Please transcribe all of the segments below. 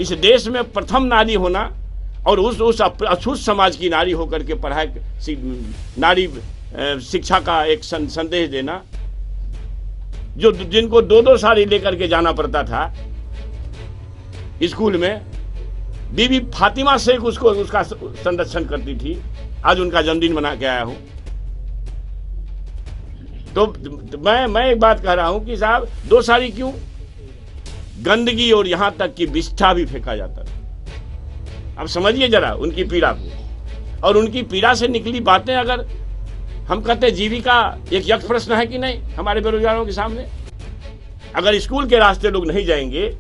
इस देश में प्रथम नारी होना और उस अछूत समाज की नारी होकर के पढ़ाई नारी शिक्षा का एक संदेश देना, जो जिनको 2-2 साड़ी लेकर के जाना पड़ता था स्कूल में, बीबी फातिमा शेख उसका संरक्षण करती थी। आज उनका जन्मदिन मना के आया हूं। तो मैं एक बात कह रहा हूं कि साहब 2 साड़ी क्यों, गंदगी और यहां तक कि बिष्ठा भी फेंका जाता था। अब समझिए जरा उनकी पीड़ा को, और उनकी पीड़ा से निकली बातें अगर हम कहते जीविका एक यक्ष प्रश्न है कि नहीं हमारे बेरोजगारों के सामने। अगर स्कूल के रास्ते लोग नहीं जाएंगे,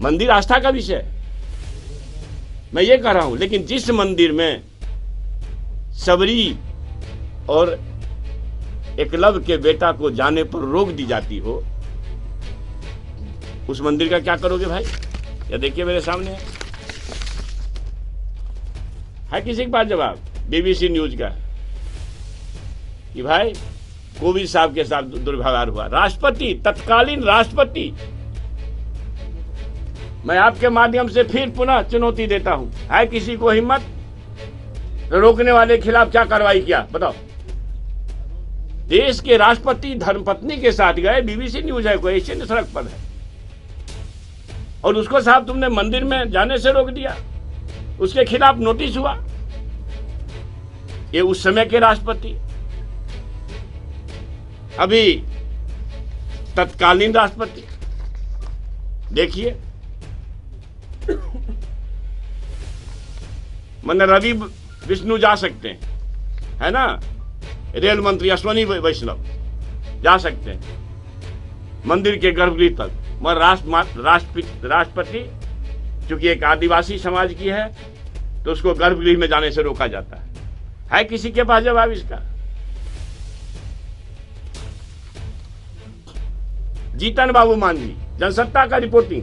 मंदिर आस्था का विषय मैं ये कह रहा हूं, लेकिन जिस मंदिर में सबरी और एकलव्य के बेटा को जाने पर रोक दी जाती हो, उस मंदिर का क्या करोगे भाई? या देखिए मेरे सामने है किसी के पास जवाब बीबीसी न्यूज का कि भाई कोविंद साहब के साथ दुर्व्यवहार हुआ। राष्ट्रपति, तत्कालीन राष्ट्रपति, मैं आपके माध्यम से फिर पुनः चुनौती देता हूं, है किसी को हिम्मत? रोकने वाले के खिलाफ क्या कार्रवाई किया बताओ? देश के राष्ट्रपति धर्मपत्नी के साथ गए, बीबीसी न्यूज है, कोई एशियन सड़क पर है, और उसको साहब तुमने मंदिर में जाने से रोक दिया, उसके खिलाफ नोटिस हुआ। ये उस समय के राष्ट्रपति। अभी तत्कालीन राष्ट्रपति देखिए, मन रवि विष्णु जा सकते हैं, है ना, रेल मंत्री अश्वनी वैष्णव जा सकते हैं मंदिर के गर्भगृह तक, मगर राष्ट्रपति चूंकि एक आदिवासी समाज की है तो उसको गर्भगृह में जाने से रोका जाता है किसी के पास जवाब इसका? जीतन बाबू मांझी, जनसत्ता का रिपोर्टिंग।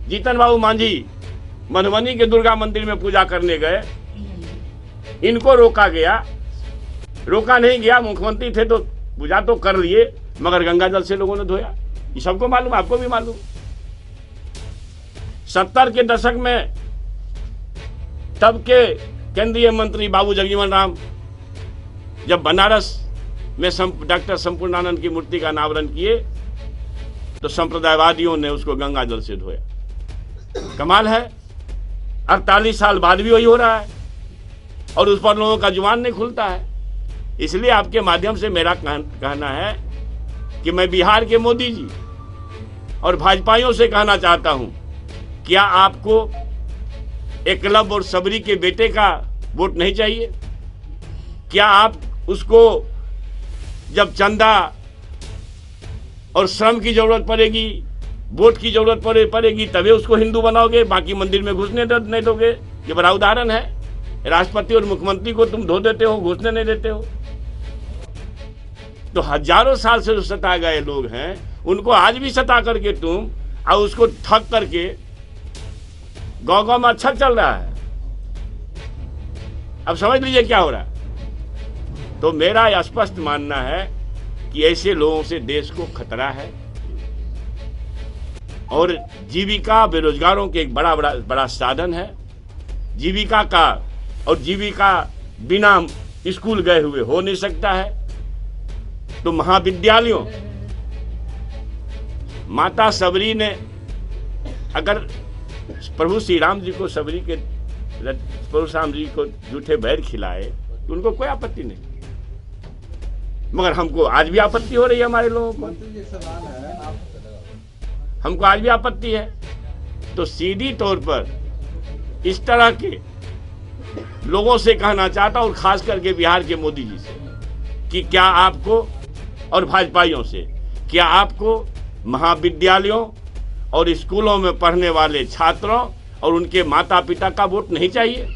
जीतन बाबू मांझी मधुबनी के दुर्गा मंदिर में पूजा करने गए, इनको रोका गया, रोका नहीं गया, मुख्यमंत्री थे तो पूजा तो कर लिए, मगर गंगा जल से लोगों ने धोया। ये सबको मालूम, आपको भी मालूम। 70 के दशक में तब के केंद्रीय मंत्री बाबू जगजीवन राम जब बनारस में डॉक्टर संपूर्णानंद की मूर्ति का अनावरण किए तो संप्रदायवादियों ने उसको गंगा जल से धोया। कमाल है, 48 साल बाद भी वही हो रहा है और उस पर लोगों का जुबान नहीं खुलता है। इसलिए आपके माध्यम से मेरा कहना है कि मैं बिहार के मोदी जी और भाजपाइयों से कहना चाहता हूं, क्या आपको एकलव्य और सबरी के बेटे का वोट नहीं चाहिए? क्या आप उसको जब चंदा और श्रम की जरूरत पड़ेगी, वोट की जरूरत पड़ेगी तभी उसको हिंदू बनाओगे, बाकी मंदिर में घुसने नहीं दोगे? ये बड़ा उदाहरण है। राष्ट्रपति और मुख्यमंत्री को तुम धो देते हो, घुसने नहीं देते हो। तो हजारों साल से जो सता गए लोग हैं, उनको आज भी सता करके तुम और उसको ठग करके गांव में अच्छा चल रहा है। अब समझ लीजिए क्या हो रहा है। तो मेरा स्पष्ट मानना है कि ऐसे लोगों से देश को खतरा है और जीविका बेरोजगारों के एक बड़ा साधन है। जीविका का और जीविका बिना स्कूल गए हुए हो नहीं सकता है। तो महाविद्यालयों, माता सबरी ने अगर प्रभु श्री राम जी को सबरी के प्रभु राम जी को जूठे बैर खिलाए तो उनको कोई आपत्ति नहीं, मगर हमको आज भी आपत्ति हो रही है। हमारे लोगों को हमको आज भी आपत्ति है। तो सीधी तौर पर इस तरह के लोगों से कहना चाहता हूं, खास करके बिहार के मोदी जी से, कि क्या आपको और भाजपाइयों से, क्या आपको महाविद्यालयों और स्कूलों में पढ़ने वाले छात्रों और उनके माता पिता का वोट नहीं चाहिए?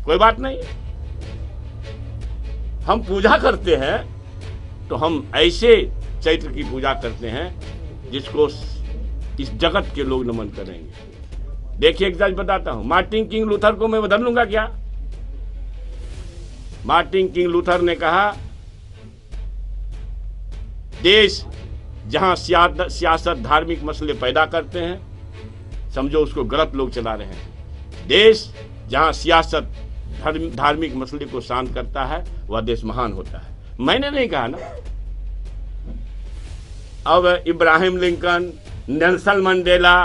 कोई बात नहीं। हम पूजा करते हैं तो हम ऐसे चैत्र की पूजा करते हैं जिसको इस जगत के लोग नमन करेंगे। देखिए एक सच बताता हूं, मार्टिन किंग लूथर को मैं बदल लूंगा क्या? मार्टिन किंग लूथर ने कहा, देश जहां सियासत धार्मिक मसले पैदा करते हैं समझो उसको गलत लोग चला रहे हैं। देश जहां सियासत धार्मिक मसले को शांत करता है वह देश महान होता है। मैंने नहीं कहा ना। अब इब्राहिम लिंकन, नेल्सन मंडेला,